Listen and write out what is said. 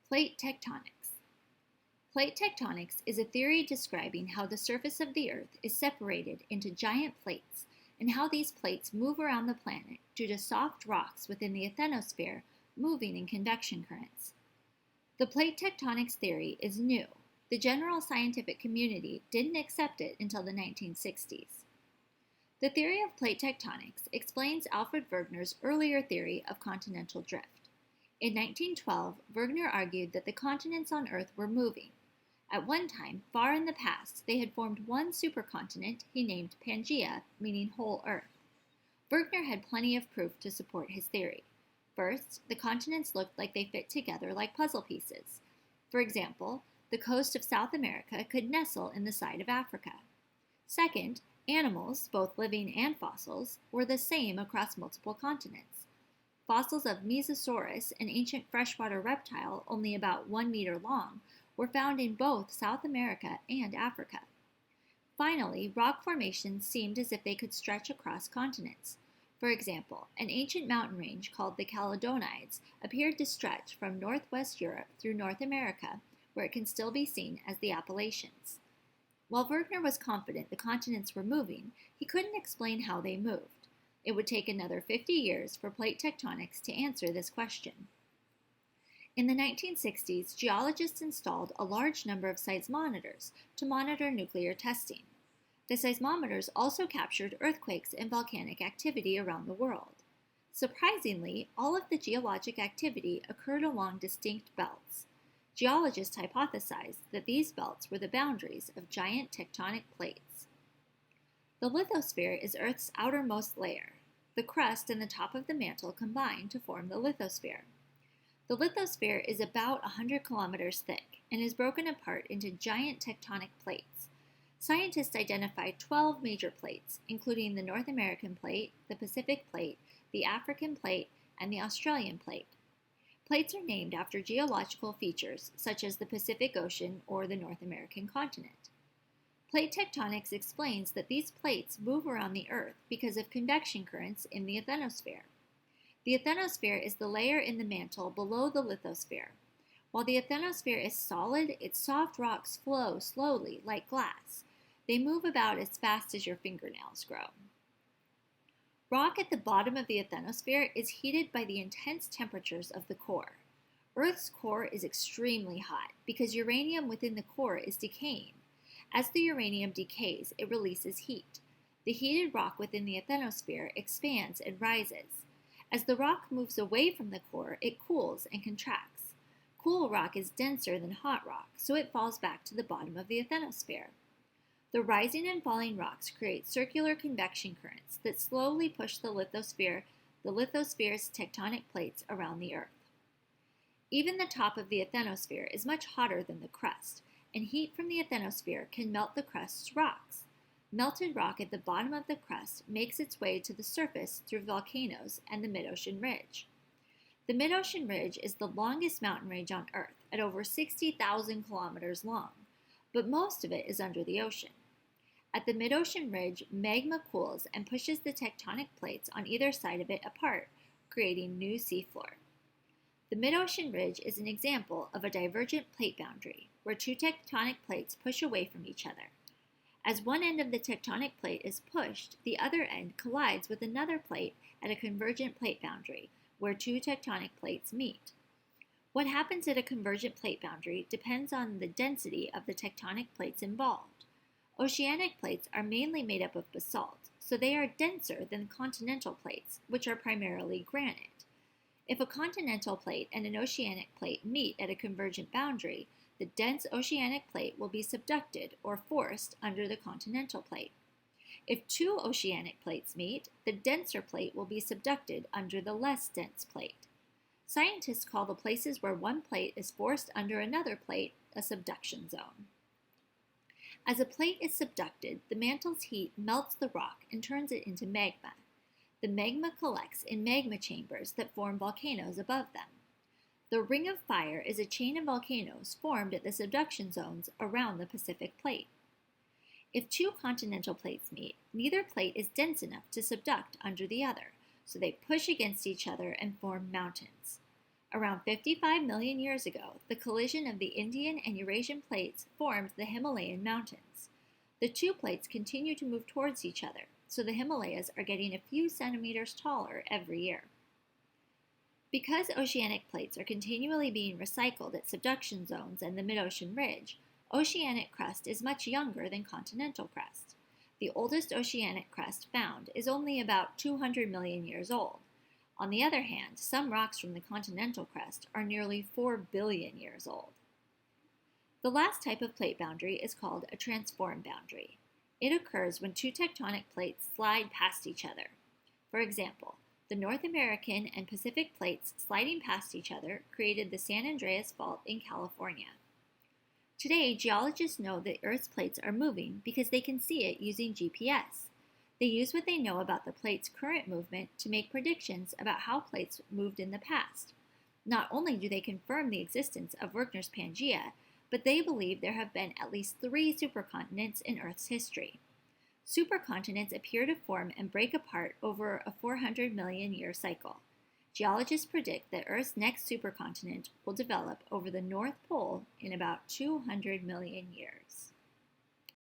Plate tectonics. Plate tectonics is a theory describing how the surface of the Earth is separated into giant plates and how these plates move around the planet due to soft rocks within the asthenosphere moving in convection currents. The plate tectonics theory is new. The general scientific community didn't accept it until the 1960s. The theory of plate tectonics explains Alfred Wegener's earlier theory of continental drift. In 1912, Wegener argued that the continents on Earth were moving. At one time, far in the past, they had formed one supercontinent he named Pangaea, meaning whole Earth. Wegener had plenty of proof to support his theory. First, the continents looked like they fit together like puzzle pieces. For example, the coast of South America could nestle in the side of Africa. Second, animals, both living and fossils, were the same across multiple continents. Fossils of Mesosaurus, an ancient freshwater reptile only about 1 meter long, were found in both South America and Africa. Finally, rock formations seemed as if they could stretch across continents. For example, an ancient mountain range called the Caledonides appeared to stretch from northwest Europe through North America, where it can still be seen as the Appalachians. While Wegener was confident the continents were moving, he couldn't explain how they moved. It would take another 50 years for plate tectonics to answer this question. In the 1960s, geologists installed a large number of seismometers to monitor nuclear testing. The seismometers also captured earthquakes and volcanic activity around the world. Surprisingly, all of the geologic activity occurred along distinct belts. Geologists hypothesized that these belts were the boundaries of giant tectonic plates. The lithosphere is Earth's outermost layer. The crust and the top of the mantle combine to form the lithosphere. The lithosphere is about 100 kilometers thick and is broken apart into giant tectonic plates. Scientists identified 12 major plates, including the North American plate, the Pacific plate, the African plate, and the Australian plate. Plates are named after geological features such as the Pacific Ocean or the North American continent. Plate tectonics explains that these plates move around the Earth because of convection currents in the asthenosphere. The asthenosphere is the layer in the mantle below the lithosphere. While the asthenosphere is solid, its soft rocks flow slowly like glass. They move about as fast as your fingernails grow. Rock at the bottom of the asthenosphere is heated by the intense temperatures of the core. Earth's core is extremely hot because uranium within the core is decaying. As the uranium decays, it releases heat. The heated rock within the asthenosphere expands and rises. As the rock moves away from the core, it cools and contracts. Cool rock is denser than hot rock, so it falls back to the bottom of the asthenosphere. The rising and falling rocks create circular convection currents that slowly push the lithosphere's tectonic plates around the Earth. Even the top of the asthenosphere is much hotter than the crust, and heat from the asthenosphere can melt the crust's rocks. Melted rock at the bottom of the crust makes its way to the surface through volcanoes and the mid-ocean ridge. The mid-ocean ridge is the longest mountain range on Earth at over 60,000 kilometers long, but most of it is under the ocean. At the mid-ocean ridge, magma cools and pushes the tectonic plates on either side of it apart, creating new seafloor. The mid-ocean ridge is an example of a divergent plate boundary, where two tectonic plates push away from each other. As one end of the tectonic plate is pushed, the other end collides with another plate at a convergent plate boundary, where two tectonic plates meet. What happens at a convergent plate boundary depends on the density of the tectonic plates involved. Oceanic plates are mainly made up of basalt, so they are denser than continental plates, which are primarily granite. If a continental plate and an oceanic plate meet at a convergent boundary, the dense oceanic plate will be subducted or forced under the continental plate. If two oceanic plates meet, the denser plate will be subducted under the less dense plate. Scientists call the places where one plate is forced under another plate a subduction zone. As a plate is subducted, the mantle's heat melts the rock and turns it into magma. The magma collects in magma chambers that form volcanoes above them. The Ring of Fire is a chain of volcanoes formed at the subduction zones around the Pacific Plate. If two continental plates meet, neither plate is dense enough to subduct under the other, so they push against each other and form mountains. Around 55 million years ago, the collision of the Indian and Eurasian plates formed the Himalayan mountains. The two plates continue to move towards each other, so the Himalayas are getting a few centimeters taller every year. Because oceanic plates are continually being recycled at subduction zones and the mid-ocean ridge, oceanic crust is much younger than continental crust. The oldest oceanic crust found is only about 200 million years old. On the other hand, some rocks from the continental crust are nearly 4 billion years old. The last type of plate boundary is called a transform boundary. It occurs when two tectonic plates slide past each other. For example, the North American and Pacific plates sliding past each other created the San Andreas Fault in California. Today, geologists know that Earth's plates are moving because they can see it using GPS. They use what they know about the plate's current movement to make predictions about how plates moved in the past. Not only do they confirm the existence of Werner's Pangea, but they believe there have been at least 3 supercontinents in Earth's history. Supercontinents appear to form and break apart over a 400 million year cycle. Geologists predict that Earth's next supercontinent will develop over the North Pole in about 200 million years.